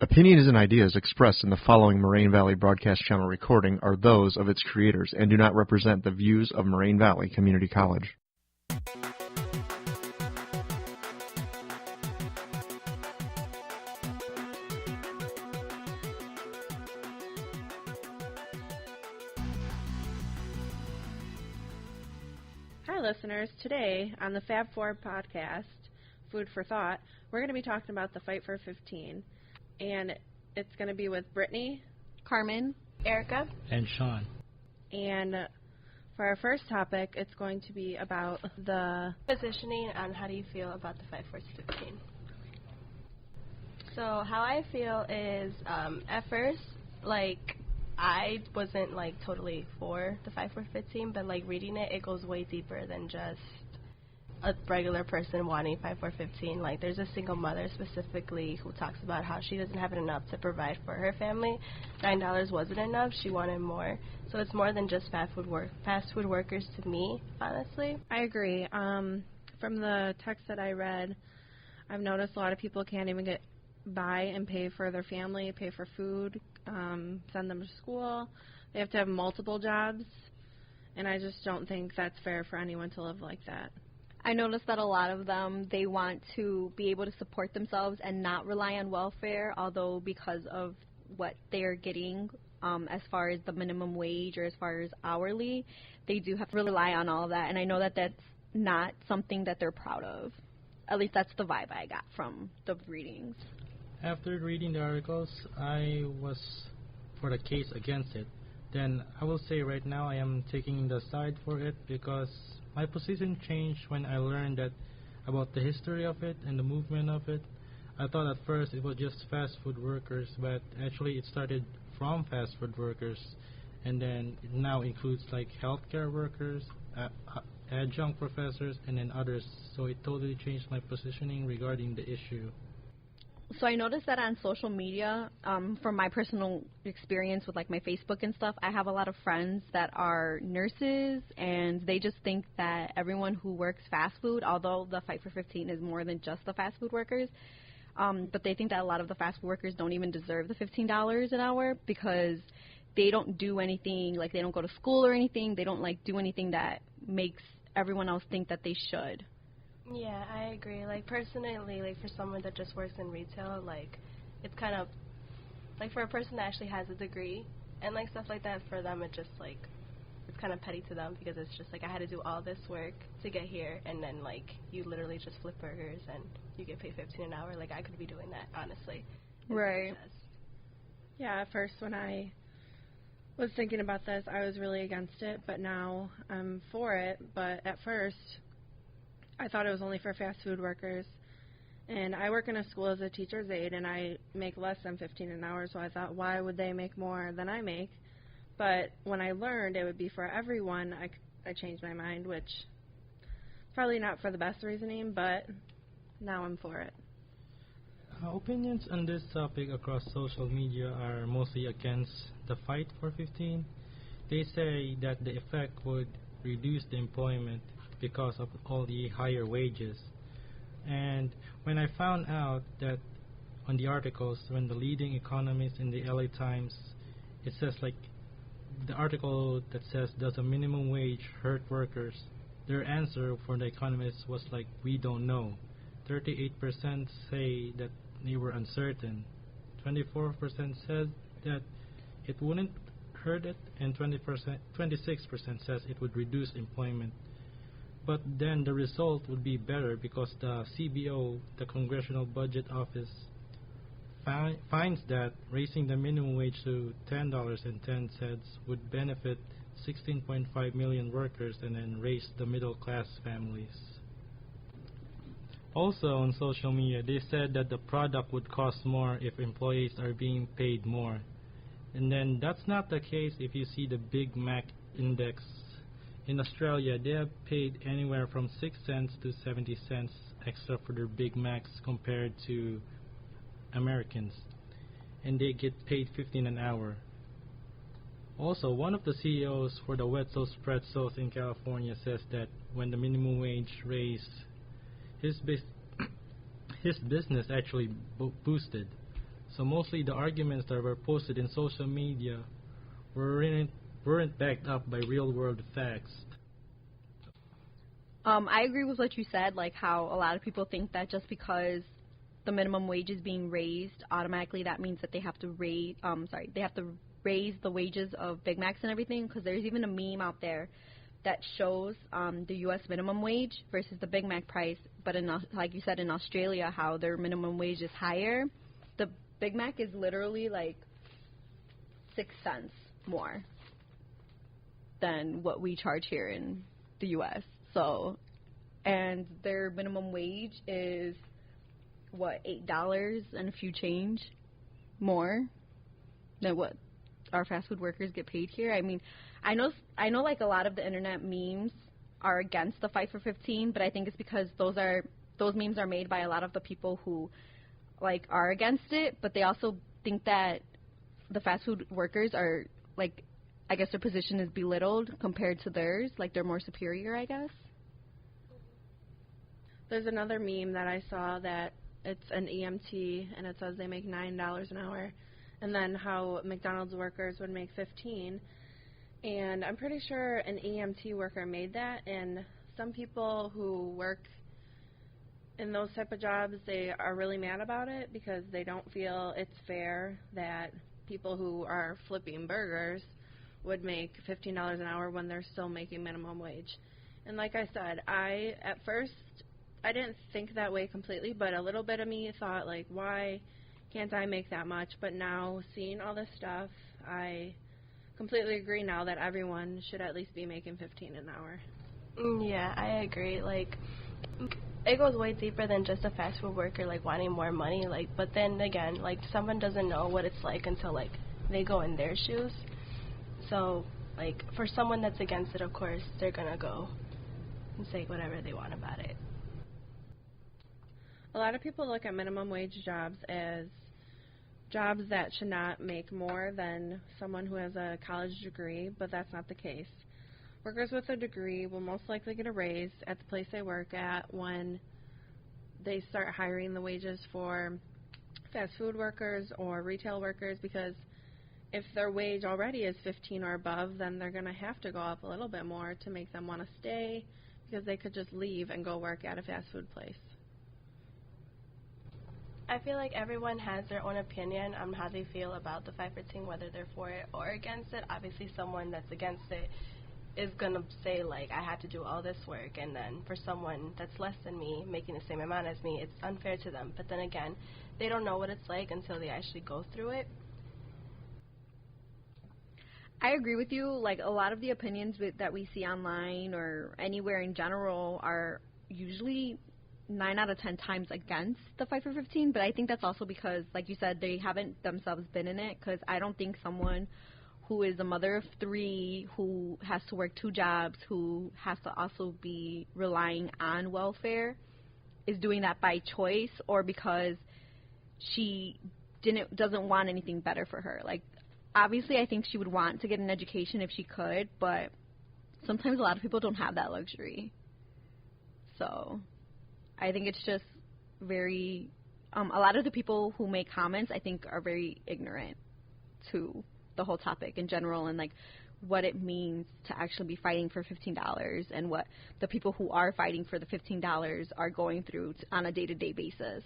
Opinions and ideas expressed in the following Moraine Valley Broadcast Channel recording are those of its creators and do not represent the views of Moraine Valley Community College. Hi listeners, today on the Fab Four Podcast, Food for Thought, we're going to be talking about the Fight for 15. And it's going to be with Brittany, Carmen, Erica, and Sean. And for our first topic, it's going to be about the positioning on how do you feel about the Fight for 15. So how I feel is, at first, I wasn't, totally for the Fight for 15, but, reading it, it goes way deeper than just a regular person wanting 5 for 15. There's a single mother specifically who talks about how she doesn't have enough to provide for her family. $9 wasn't enough. She wanted more. So it's more than just fast food workers to me, honestly. I agree. From the text that I read, I've noticed a lot of people can't even get by and pay for their family, pay for food, send them to school. They have to have multiple jobs, and I just don't think that's fair for anyone to live like that. I noticed that a lot of them, they want to be able to support themselves and not rely on welfare, although because of what they're getting as far as the minimum wage or as far as hourly, they do have to rely on all of that. And I know that that's not something that they're proud of. At least that's the vibe I got from the readings. After reading the articles, I was for the case against it. Then I will say right now I am taking the side for it because my position changed when I learned that about the history of it and the movement of it. I thought at first it was just fast food workers, but actually it started from fast food workers, and then it now includes healthcare workers, adjunct professors, and then others. So it totally changed my positioning regarding the issue. So I noticed that on social media, from my personal experience with my Facebook and stuff, I have a lot of friends that are nurses, and they just think that everyone who works fast food, although the Fight for 15 is more than just the fast food workers, but they think that a lot of the fast food workers don't even deserve the $15 an hour because they don't do anything, they don't go to school or anything, they don't do anything that makes everyone else think that they should. Yeah, I agree. Personally, for someone that just works in retail, it's kind of, for a person that actually has a degree and, stuff like that, for them, it just, it's kind of petty to them because it's just, I had to do all this work to get here, and then, you literally just flip burgers and you get paid $15 an hour. I could be doing that, honestly. Right. Yeah, at first when I was thinking about this, I was really against it, but now I'm for it. But at first, I thought it was only for fast food workers, and I work in a school as a teacher's aide, and I make less than $15 an hour, so I thought, why would they make more than I make? But when I learned it would be for everyone, I changed my mind, which probably not for the best reasoning, but now I'm for it. Opinions on this topic across social media are mostly against the Fight for 15. They say that the effect would reduce the employment because of all the higher wages. And when I found out that on the articles, when the leading economists in the LA Times, it says the article that says, does a minimum wage hurt workers? Their answer for the economists was we don't know. 38% say that they were uncertain. 24% said that it wouldn't hurt it, and 26% says it would reduce employment. But then the result would be better because the CBO, the Congressional Budget Office, finds that raising the minimum wage to $10.10 would benefit 16.5 million workers and then raise the middle-class families. Also on social media, they said that the product would cost more if employees are being paid more. And then that's not the case if you see the Big Mac index. In Australia, they have paid anywhere from 6 cents to 70 cents extra for their Big Macs compared to Americans, and they get paid $15 an hour. Also, one of the CEOs for the Wet Sauce Pretzels in California says that when the minimum wage raised, his business actually boosted. So mostly the arguments that were posted in social media weren't backed up by real-world facts. I agree with what you said, like how a lot of people think that just because the minimum wage is being raised, automatically that means that they have to raise the wages of Big Macs and everything, because there's even a meme out there that shows the U.S. minimum wage versus the Big Mac price, but like you said, in Australia, how their minimum wage is higher. The Big Mac is literally like 6 cents more than what we charge here in the U.S. So, and their minimum wage is, what, $8 and a few change more than what our fast food workers get paid here. I mean, I know like a lot of the internet memes are against the 5 for 15, but I think it's because those memes are made by a lot of the people who like are against it, but they also think that the fast food workers are like, I guess their position is belittled compared to theirs, like they're more superior, I guess. There's another meme that I saw that it's an EMT and it says they make $9 an hour, and then how McDonald's workers would make $15. And I'm pretty sure an EMT worker made that, and some people who work in those type of jobs, they are really mad about it because they don't feel it's fair that people who are flipping burgers would make $15 an hour when they're still making minimum wage. And like I said, at first I didn't think that way completely, but a little bit of me thought, like, why can't I make that much? But now, seeing all this stuff, I completely agree now that everyone should at least be making $15 an hour. Yeah, I agree. Like, it goes way deeper than just a fast food worker, like, wanting more money. Like, but then again, like, someone doesn't know what it's like until, like, they go in their shoes. So, like, for someone that's against it, of course, they're going to go and say whatever they want about it. A lot of people look at minimum wage jobs as jobs that should not make more than someone who has a college degree, but that's not the case. Workers with a degree will most likely get a raise at the place they work at when they start hiring the wages for fast food workers or retail workers, because if their wage already is $15 or above, then they're going to have to go up a little bit more to make them want to stay, because they could just leave and go work at a fast food place. I feel like everyone has their own opinion on how they feel about the 5 for 15, whether they're for it or against it. Obviously, someone that's against it is going to say, like, I have to do all this work, and then for someone that's less than me, making the same amount as me, it's unfair to them. But then again, they don't know what it's like until they actually go through it. I agree with you. Like, a lot of the opinions that we see online or anywhere in general are usually 9 out of 10 times against the 5 for 15, but I think that's also because, like you said, they haven't themselves been in it, because I don't think someone who is a mother of 3, who has to work 2 jobs, who has to also be relying on welfare, is doing that by choice or because she doesn't want anything better for her. Like, obviously, I think she would want to get an education if she could, but sometimes a lot of people don't have that luxury. So I think it's just very, a lot of the people who make comments, I think, are very ignorant to the whole topic in general and, like, what it means to actually be fighting for $15 and what the people who are fighting for the $15 are going through on a day-to-day basis.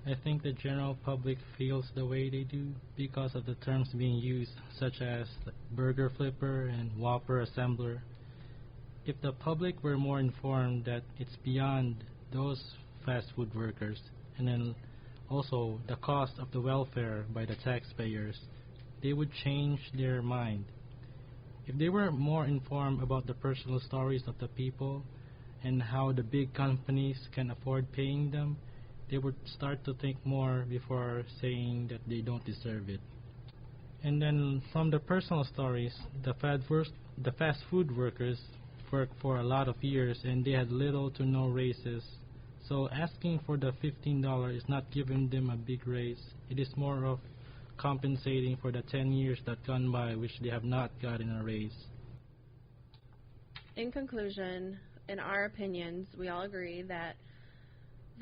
I think the general public feels the way they do because of the terms being used, such as burger flipper and Whopper assembler. If the public were more informed that it's beyond those fast food workers, and then also the cost of the welfare by the taxpayers, they would change their mind. If they were more informed about the personal stories of the people and how the big companies can afford paying them, they would start to think more before saying that they don't deserve it. And then from the personal stories, the fast food workers worked for a lot of years and they had little to no raises. So asking for the $15 is not giving them a big raise. It is more of compensating for the 10 years that gone by which they have not gotten a raise. In conclusion, in our opinions, we all agree that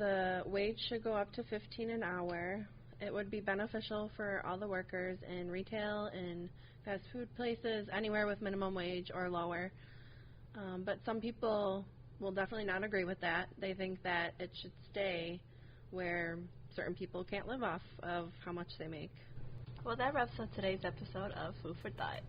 the wage should go up to $15 an hour. It would be beneficial for all the workers in retail, in fast food places, anywhere with minimum wage or lower. But some people will definitely not agree with that. They think that it should stay where certain people can't live off of how much they make. Well, that wraps up today's episode of Food for Thought.